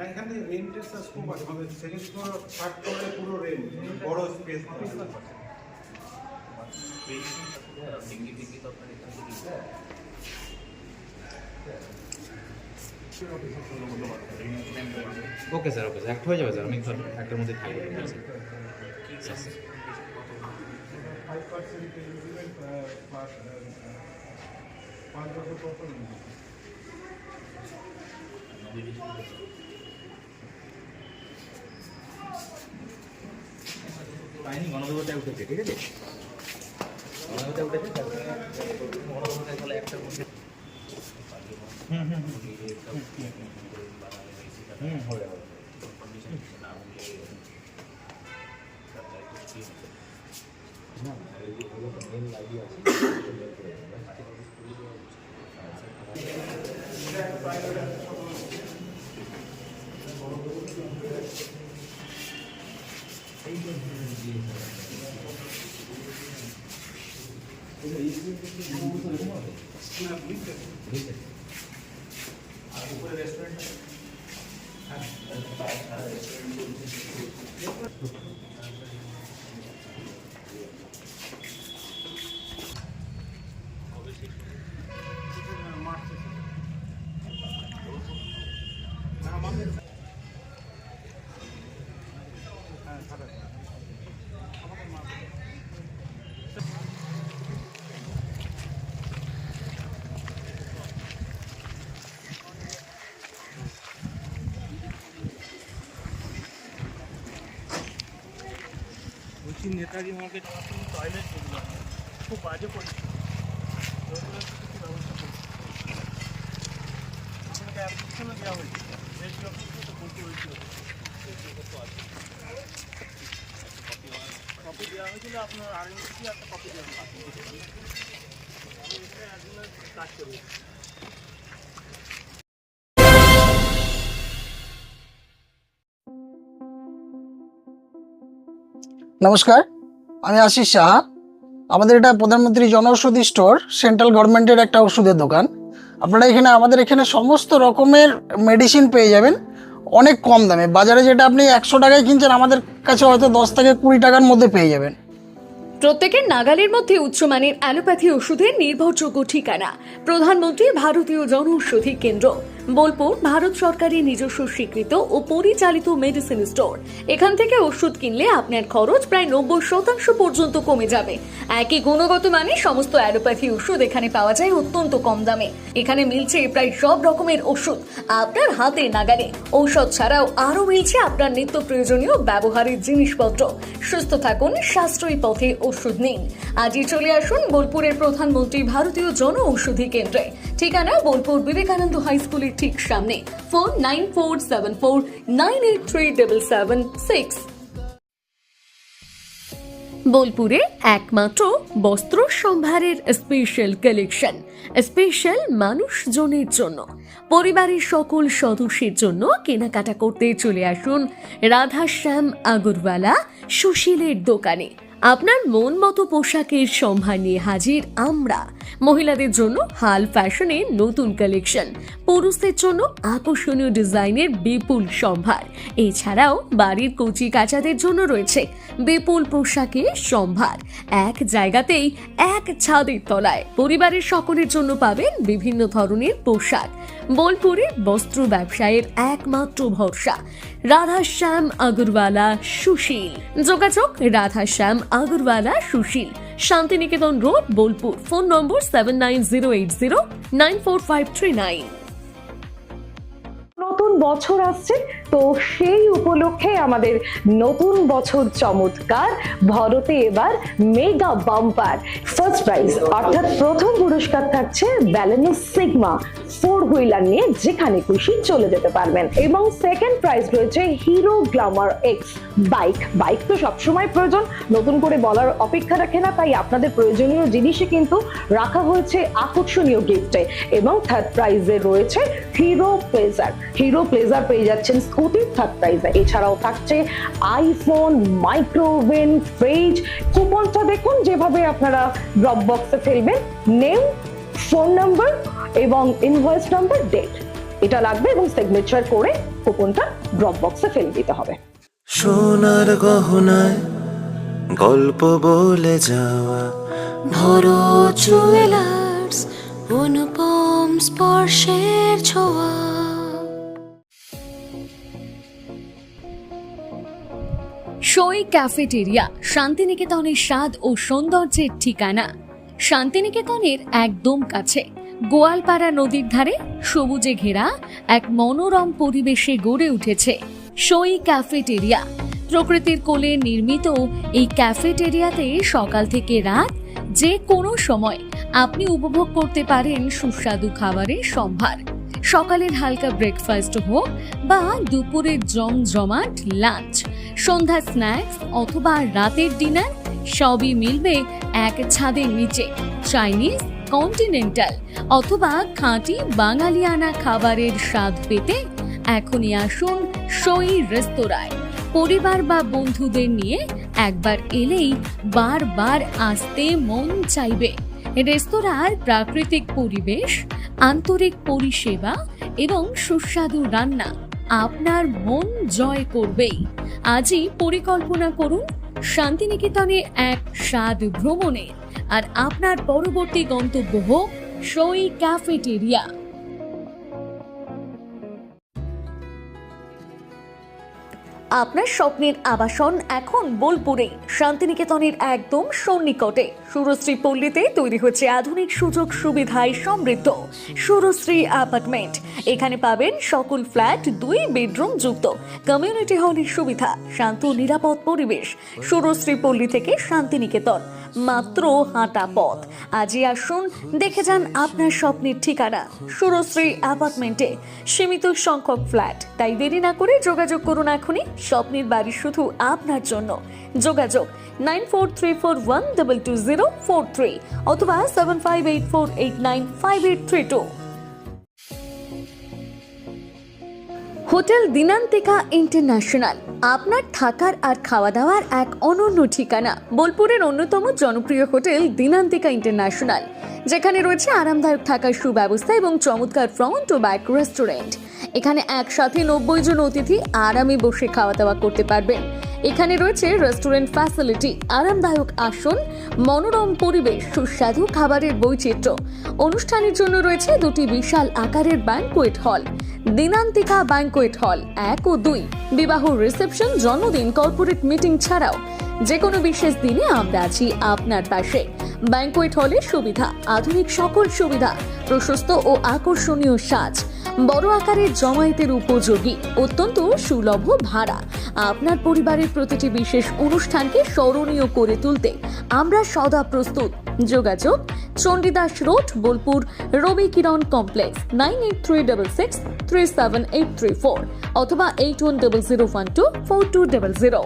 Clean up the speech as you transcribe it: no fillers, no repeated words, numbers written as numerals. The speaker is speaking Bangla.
এখানে রেন্টের স্কোপ আছে, আমাদের সেকেন্ড ফ্লোর থার্ড ফ্লোরে পুরো রেন্ট, বড় space okay sir, okay sir, একটা হয়ে যাবে স্যার, আমি একটার মধ্যে থাকবো। 5% ইনক্রিমেন্ট পার 5 বছর পর পর পাইনি, গণদেবতা উঠেছে, ঠিক আছে, গণদেবতা উঠেছে, তারপরে গণদেবতা তাহলে একটা হবে হবে। নেতাজি মার্কেট টয়লেট খুব বাজে পরিস্থিতি, কিছু ব্যবস্থা করছে আপনাকে অ্যাপ্লিকেশনও দেওয়া হয়েছে, বেশি অফিসে তো বলতে হয়েছিল, কপি দেওয়া হয়েছিল আপনার আরএনসি, একটা কপি দেওয়া হয়েছিল, আমি এখানে একজনের কাজ করবো। নমস্কার, আমি আশিস সাহা। আমাদের এটা প্রধানমন্ত্রী জনঔষধি স্টোর, সেন্ট্রাল গভর্নমেন্টের একটা ওষুধের দোকান। আপনারা এখানে আমাদের এখানে সমস্ত রকমের মেডিসিন পেয়ে যাবেন অনেক কম দামে। বাজারে যেটা আপনি 100 টাকায় কিনছেন, আমাদের কাছে হয়তো 10 থেকে 20 টাকার মধ্যে পেয়ে যাবেন। প্রত্যেকের নাগালের মধ্যে উচ্চমানের অ্যালোপ্যাথি ওষুধের নির্ভরযোগ্য ঠিকানা প্রধানমন্ত্রী ভারতীয় জনঔষধি কেন্দ্র, বোলপুর, ভারত সরকারের নিজস্ব স্বীকৃত ও পরিচালিত মেডিসিন স্টোর। এখান থেকে ওষুধ কিনলে আপনার খরচ প্রায় 90% পর্যন্ত কমে যাবে। একই গুণগত মানে সমস্ত অ্যালোপ্যাথি ওষুধ এখানে পাওয়া যায় অত্যন্ত কম দামে। এখানে মিলছে প্রায় সব রকমের ওষুধ আপনার হাতে নাগালে। ঔষধ ছাড়াও আরও মিলছে আপনার নিত্য প্রয়োজনীয় ব্যবহারের জিনিসপত্র। সুস্থ থাকুন, সাশ্রয়ী পথে ওষুধ নিন। আজই চলে আসুন বোলপুরের প্রধানমন্ত্রী ভারতীয় জনঔষধি কেন্দ্রে। ঠিকানা বোলপুর বিবেকানন্দ হাই স্কুলের ঠিক সামনে। ফোন 9474983776। বোলপুরে একমাত্র বস্ত্র সম্ভারের স্পেশাল কালেকশন, স্পেশাল মানুষজনের জন্য, পরিবারের সকল সদস্যের জন্য কেনাকাটা করতে চলে আসুন রাধাশ্যাম আগরওয়ালা সুশীলের দোকানে। আপনার মন মতো পোশাকের সম্ভার নিয়ে হাজির আমরা। মহিলাদের জন্য হাল ফ্যাশনের নতুন কালেকশন, পুরুষদের জন্য আকর্ষণীয় ডিজাইনের বিপুল সম্ভার। এছাড়াও বাড়ির কচি কাচাদের জন্য রয়েছে বিপুল পোশাকের সম্ভার। এক জায়গাতেই, এক ছাদের তলায় পরিবারের সকলের জন্য পাবেন বিভিন্ন ধরনের পোশাক। বোলপুরের বস্ত্র ব্যবসায়ের একমাত্র ভরসা রাধাশ্যাম আগরওয়ালা সুশীল। যোগাযোগ Radhashyam Agarwala Sushil, Santiniketan road, Bolpur. Phone number 7908094539। নতুন বছর আসছে, তো সেই উপলক্ষে আমাদের নতুন বছর চমৎকার ভরতে এবার মেগা বাম্পার ফার্স্ট প্রাইজ অর্থাৎ প্রথম পুরস্কার থাকছে ব্যালেনো সিগমা 4 হুইলার নিয়ে যেখানে খুশি চলে যেতে পারবেন, এবং সেকেন্ড প্রাইজ রয়েছে হিরো গ্ল্যামার এক্স বাইক তো সবসময় প্রয়োজন, নতুন করে বলার অপেক্ষা রাখে না, তাই আপনাদের প্রয়োজনীয় জিনিসই কিন্তু রাখা হয়েছে আকর্ষণীয় গিফটে। এবং থার্ড প্রাইজে রয়েছে হিরো প্লেজার পেয়ে যাচ্ছেন স্কুটির থার্ড প্রাইজে। এছাড়াও থাকছে আইফোন, মাইক্রোওভেন, ফ্রিজ। কুপনটা দেখুন যেভাবে আপনারা ড্রপ বক্সে ফেলবেন, নেম, ফোন নাম্বার এবং ইনভয়েস নাম্বার, ডেট এটা লাগবে এবং সিগনেচার করে কুপনটা ড্রপ বক্সে ফেলে দিতে হবে। সোনার গহনায় গল্প বলে যাওয়া ভরো জুয়েলার্স, অনুপম স্পর্শের ছোঁয়া। সই ক্যাফেটেরিয়া শান্তিনিকেতনের স্বাদ ও সৌন্দর্যের ঠিকানা। শান্তিনিকেতনের একদম কাছে গোয়ালপাড়া নদীর ধারে সবুজে ঘেরা এক মনোরম পরিবেশে গড়ে উঠেছে সই ক্যাফেটেরিয়া। প্রকৃতির কোলে নির্মিত এই ক্যাফেটেরিয়াতে সকাল থেকে রাত যে কোনো সময় আপনি উপভোগ করতে পারেন সুস্বাদু খাবারের সম্ভার। সকালের হালকা ব্রেকফাস্ট হোক বা দুপুরের জমজমাট লাঞ্চ, সন্ধ্যা স্ন্যাক্স অথবা রাতের ডিনার, সবই মিলবে এক ছাদের নিচে। চাইনিজ, কন্টিনেন্টাল অথবা খাঁটি বাঙালিয়ানা খাবারের স্বাদ পেতে এখনই আসুন সই রেস্তোরাঁয়। পরিবার বা বন্ধুদের নিয়ে একবার এলেই বারবার আসতে মন চাইবে। রেস্তোরাঁর প্রাকৃতিক পরিবেশ, আন্তরিক পরিষেবা এবং সুস্বাদু রান্না আপনার মন জয় করবেই। আজই পরিকল্পনা করুন শান্তিনিকেতনে এক স্বাদ ভ্রমণে, আর আপনার পরবর্তী গন্তব্য হোক সই ক্যাফেটেরিয়া। আপনার স্বপ্নের আবাসন এখন বোলপুরে, শান্তিনিকেতনের একদম সন্নিকটে সুরশ্রী পল্লীতে তৈরি হচ্ছে আধুনিক সুযোগ সুবিধায় সমৃদ্ধ সুরশ্রী অ্যাপার্টমেন্ট। এখানে পাবেন সকল ফ্ল্যাট 2 বেডরুম যুক্ত, কমিউনিটি হলের সুবিধা, শান্ত নিরাপদ পরিবেশ। সুরশ্রী পল্লী থেকে শান্তিনিকেতন মাত্র হাঁটা পথ। আজই আসুন, দেখে যান আপনার স্বপ্নের ঠিকানা সুরশ্রী অ্যাপার্টমেন্টে। সীমিত সংখ্যক ফ্ল্যাট, তাই দেরি না করে যোগাযোগ করুন এখনই। স্বপ্নের বাড়ি শুধু আপনার জন্য। যোগাযোগ 9434122043 অথবা 7584895832। হোটেল দিনান্তিকা ইন্টারন্যাশনাল আপনার থাকার আর খাওয়া দাওয়ার এক অনন্য ঠিকানা। বোলপুরের অন্যতম জনপ্রিয় হোটেল দিনান্তিকা ইন্টারন্যাশনাল, যেখানে রয়েছে আরামদায়ক থাকার সুব্যবস্থা এবং চমৎকার ফ্রন্ট ও ব্যাক রেস্টুরেন্ট। এখানে একসাথে 90 জন অতিথি আরামে বসে খাওয়া দাওয়া করতে পারবেন। এখানে রয়েছে রেস্টুরেন্ট ফ্যাসিলিটি, আরামদায়ক আসন, মনোরম পরিবেশ, সুস্বাদু খাবারের বৈচিত্র্য। অনুষ্ঠানের জন্য রয়েছে 2টি বিশাল আকারের banquet hall, Dinantika banquet hall 1 ও 2। বিবাহ, রিসেপশন, জন্মদিন, কর্পোরেট মিটিং ছাড়াও যে কোনো বিশেষ দিনে আমরা আছি আপনার পাশে। ব্যাংকোয়েট হলের সুবিধা, আধুনিক সকল সুবিধা, প্রশস্ত ও আকর্ষণীয় সাজ, বড় আকারের জমায়েতের উপযোগী, অত্যন্ত সুলভ ভাড়া। আপনার পরিবারের প্রতিটি বিশেষ অনুষ্ঠানকে স্মরণীয় করে তুলতে আমরা সদা প্রস্তুত। যোগাযোগ চণ্ডীদাস রোড, বোলপুর, রবি কিরণ কমপ্লেক্স 9836637834 অথবা 8100124200।